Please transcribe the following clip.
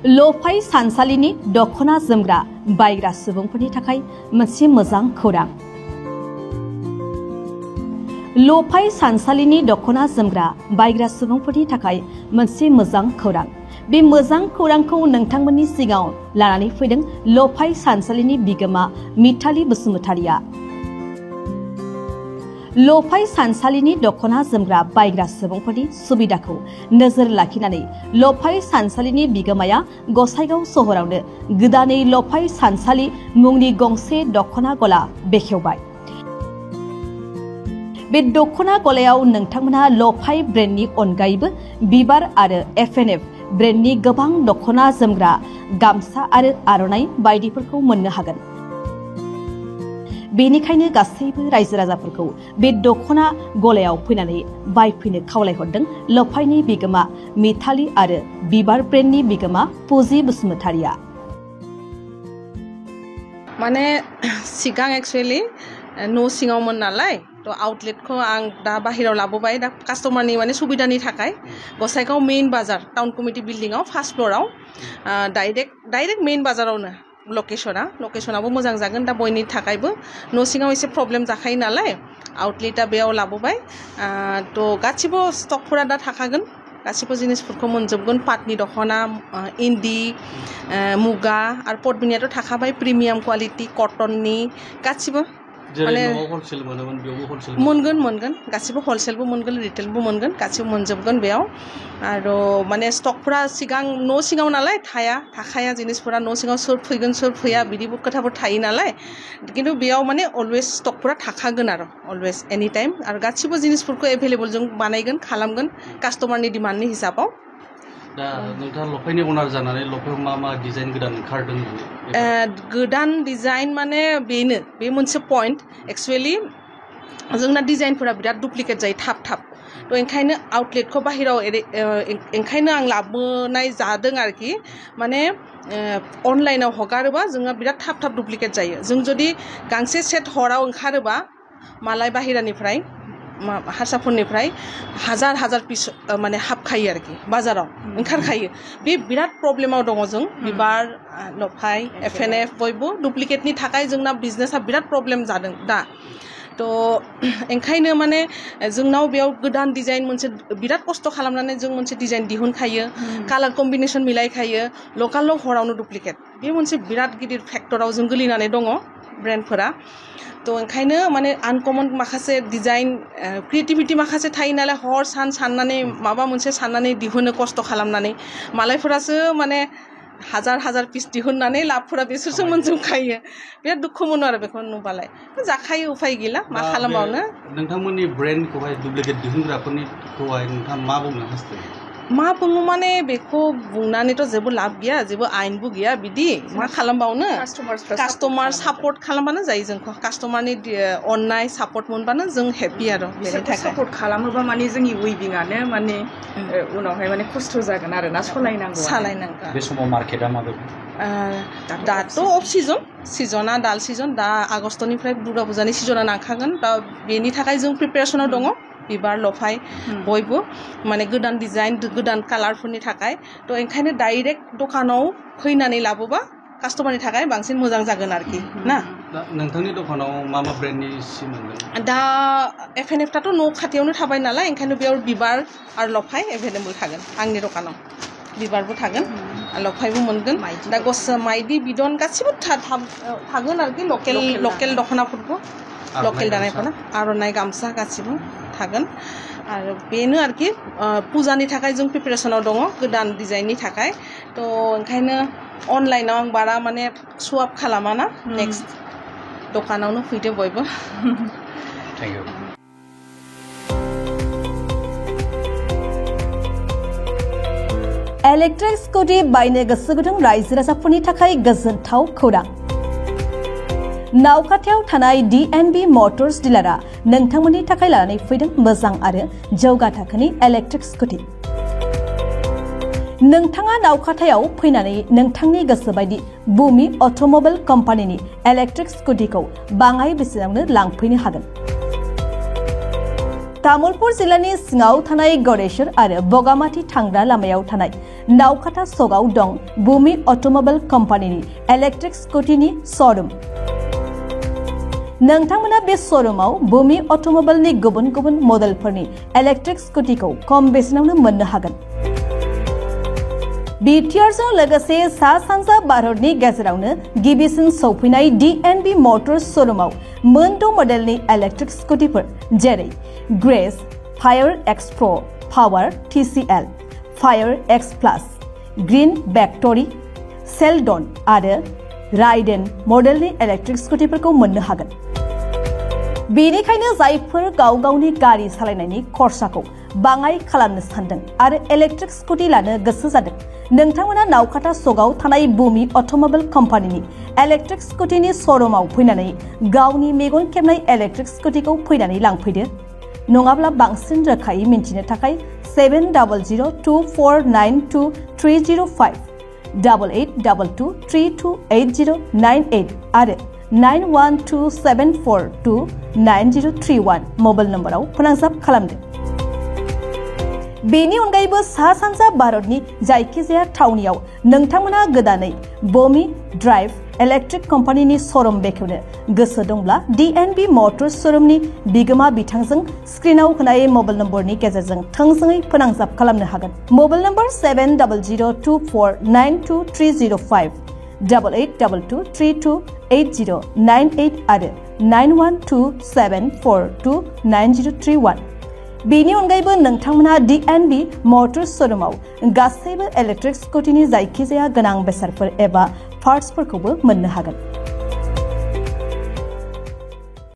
लफाय सानसालिनि दखना जोमग्रा बायग्रा सुबुंफोरनि थाखाय मोनसे मोजां खौरां। लफाय सानसालिनि दखना जोमग्रा बायग्रा सुबुंफोरनि थाखाय मोनसे मोजां खौरां। बे मोजां खौरांखौ नोंथांमोननि सिगाङाव लानानै फैदों लफाय सानसालिनि बिगोमा मिताली बसुमतारिया। लफाय सानसालिनि दखना जोमग्रा बायग्रा सुबुंफोरनि सुबिदाखौ नोजोर लाखिनानै लफाय सानसालिनि बिगोमाया गसाइगाव सहरावनो गोदानै लफाय सानसालि मुंनि गंसे दखना गला बेखेवबाय। बे दखना गलायाव नोंथांमोनहा लफाय ब्रेन्डनि अनगायैबो बिबार आरो FNF ब्रेन्डनि गोबां दखना जोमग्रा गामसा आरो आर'नाइ बायदिफोरखौ मोननो हागोन। बेनिखायनो गासैबो रायजो राजाफोरखौ बे दखना गलायाव फैनानै बायफैनो खावलायहरदों लफायनि बिगोमा मिताली आरो बिबार ब्रेन्डनि बिगोमा फुजि बसुमतारिया। माने सिगां एक्चुअली न' सिङावमोन नालाय तो आउटलेटखौ आं दा बाहेराव लाबोबाय दा कास्टमारनि माने सुबिदानि थाखाय गसाइगाव मेइन बाजार टाउन कमिटि बिल्डिंआव फार्स्ट फ्लोराव डाइरेक्ट मेइन बाजारावनो लकेशनाबो मोजां जागोन दा बयनि थाखायबो न' सिङाव एसे प्रब्लेम जाखायो नालाय आउटलेटा बेयाव लाबोबाय तो गासिबो स्टकफोरा दा थाखागोन गासिबो जिनिसफोरखौ मोनजोबगोन पाटनि दखना इन्दि मुगा आरो पटमिनियाथ' थाखाबाय प्रिमियाम क्वालिटी कटननि गासिबो माने मोनगोन गासिबो हलसेलबो मोनगोन रिटेलबो मोनगोन गासिबो मोनजोबगोन बेयाव आरो माने स्टकफोरा सिगां न' सिङाव नालाय थाखाया जिनिसफोरा न' सिङाव सोर फैगोन सोर फैया बिदिबो खोथाफोर थायो नालाय किन्तु बेयाव माने अलवेज स्टकफोरा थाखागोन आरो अलवेज एनि टाइम आरो गासिबो जिनिसफोरखौ एभेलेबल जों बानायगोन खालामगोन कास्टमारनि डिमान्डनि हिसाबाव। दा नोंथाङा लफायनि अनार जानानै लफायाव मा डिजाइन गोदान ओंखारदों? गोदान डिजाइन माने बेनो बे मोनसे पइन्ट एक्चुअली जोंना डिजाइनफोरा बिराद डुप्लिकेट जायो थाब तो ओंखायनो आउटलेटखौ बाहेराव ओंखायनो आं लाबोनाय जादों आरोखि माने अनलाइनाव हगारोबा जोंहा बिराद थाब डुप्लिकेट जायो। जों जुदि गांसे सेट हराव ओंखारोबा मालाय बाहेरानिफ्राय हारसाफोरनिफ्राय हाजार पिस माने हाबखायो आरोखि बाजाराव ओंखारखायो बे बिराद प्रब्लेमाव दङ जों बिबार लफाय FNF बयबो डुप्लिकेटनि थाखाय जोंना बिजनेसा बिराद प्रब्लेम जादों दा तो ओंखायनो माने जोंनाव बेयाव गोदान डिजाइन मोनसे बिराद खस्थ' खालामनानै जों मोनसे डिजाइन दिहुनखायो कालार कम्बिनेसन मिलायखायो लकाल हरावनो डुप्लिकेट बे मोनसे बिराद गिदिर फेक्टराव जों गोलैनानै दङ ब्रेन्डफोरा तो ओंखायनो माने आनकमन माखासे डिजाइन क्रिएटिभिटी माखासे थायो नालाय हर सान साननानै माबा मोनसे साननानै दिहुनो खस्थ' खालामनानै मालायफोरासो माने हाजार पिस दिहुननानै लाबफोरा बिसोरसो मोनजोबखायो बिराद दुखु मोनो आरो बेखौ नुबालाय जाखायो उफाय गैला मा खालामबावनो। नोंथांमोननि ब्रेन्डखौहाय डुप्लिकेट दिहुनग्राफोरनिखौहाय नोंथाङा मा बुंनो हास्थायो? मा बुङो माने बेखौ बुंनानैथ' जेबो लाब गैया जेबो आयेनबो गैया बिदि मा खालामबावनो कास्टमार सापर्ट खालामबानो जायो जोंखौ कास्टमारनि अननाय सापर्ट मोनबानो जों हेपि आरो बेनि थाखाय सापर्ट खालामोबा माने जोंनि वेबिंआनो माने उनावहाय माने खस्थ' जागोन आरो ना सालायनांगौ बे समाव मार्केटआ माबायदि दाथ' अफ सिजना दाल सिजन दा आगस्तनिफ्राय दुर्गा फुजानि सिजना नांखागोन दा बेनि थाखाय जों प्रिपेरेसनाव दङ बिबार लफाय बयबो माने गोदान डिजाइन गोदान कालारफोरनि थाखाय तो ओंखायनो डाइरेक्ट दखानाव फैनानै लाबोबा कास्टमारनि थाखाय बांसिन मोजां जागोन आरोखि ना। नोंथांनि दखानाव मा ब्रेन्डनि सि मोनगोन? दा FNFआथ' न' खाथियावनो थाबाय नालाय ओंखायनो बेयाव बिबार आरो लफाय एभेलेबल थागोन आंनि दखानाव बिबारबो थागोन लफायबो मोनगोन दा माइदि बिदन गासिबो थागोन आरोखि लकेल दखनाफोरखौ लकेल दानायफोरा आर'नाइ गामसा गासिबो थागोन आरो बेनो आरोखि फुजानि थाखाय जों प्रिपेरेसनाव दङ गोदान डिजाइननि थाखाय तो ओंखायनो अनलाइनाव आं बारा माने सुवाप खालामा ना नेक्स्ट दखानावनो फैदो बयबो। Thank you. इलेक्ट्रिक स्कुटि बायनो गोसो गुदुं रायजो राजाफोरनि थाखाय गोजोनथाव खौरां। नावखाथियाव थानाय DNB मटर्स डिलारआ नोंथांमोननि थाखाय लानानै फैदों मोजां आरो जौगा थाखोनि इलेक्ट्रिक स्कुटि। नोंथाङा नावखाथियाव फैनानै नोंथांनि गोसो बायदि बुमि अट'मबाइल कम्पानिनि इलेक्ट्रिक स्कुटिखौ बाङाय बेसेनावनो लांफैनो हागोन। तामुलपुर जिल्लानि सिङाव थानाय गड़ेश्वर आरो बगामाटी थांग्रा लामायाव थानाय नावकाटा सकआव दं भूमि अट'मबाइल कम्पानिनि इलेक्ट्रिक स्कुटिनि श'रुम। नोंथांमोना बे श'रुमाव भूमि अट'मबाइलनि गुबुन गुबुन मडेलफोरनि इलेक्ट्रिक स्कुटिखौ खम बेसेनावनो मोननो हागोन। बिटिआरजों लोगोसे सा सानजा भारतनि गेजेरावनो गिबिसिन सौफैनाय DNB मटर्स श'रुमाव मोनद' मडेलनि इलेक्ट्रिक स्कुटिफोर जेरै ग्रेस, फायर एक्स प्र, पावार TCL, फायर एक्स प्लास, ग्रीन भेक्टरि, सेलडन आरो राइडेन मडेलनि इलेक्ट्रिक स्कुटिफोरखौ मोननो हागोन। बेनिखायनो जायफोर गाव गावनि गारि सालायनायनि खरसाखौ बाङाइ खालामनो सानदों आरो इलेक्ट्रिक स्कुटि लानो गोसो जादों, नोंथांमोना नावकाटा सकआव थानाय भूमि अट'मबाइल कम्पानिनि इलेक्ट्रिक स्कुटिनि श'रुमाव फैनानै गावनि मेगन खेबनाय इलेक्ट्रिक स्कुटिखौ फैनानै लांफैदो। नङाब्ला बांसिन रोखायै मिन्थिनो थाखाय 7002492305 8822328098 आरो 9127429031 मबाइल नम्बराव फोनांजाब खालामदो। बेनि अनगायैबो सा सानजा भारतनि जायखिजाया थावनियाव नोंथांमोना गोदानै भूमि ड्राइव इलेक्ट्रिक कम्पानिनि श'रुम बेखेवनो गोसो दंब्ला DNB मटर्स श'रुमनि बिगोमा बिथांजों स्क्रिनाव होनाय मबाइल नम्बरनि गेजेरजों थोंजोङै फोनांजाब खालामनो हागोन। मबाइल नम्बर 7002249230 8822328098 आरो 9127429031। बेनि अनगायैबो नोंथांमोना DNB मटर्स श'रुमाव गासैबो इलेक्ट्रिक स्कुटिनि जायखिजाया गोनां बेसादफोर एबा पार्ट्सफोरखौबो मोननो हागोन।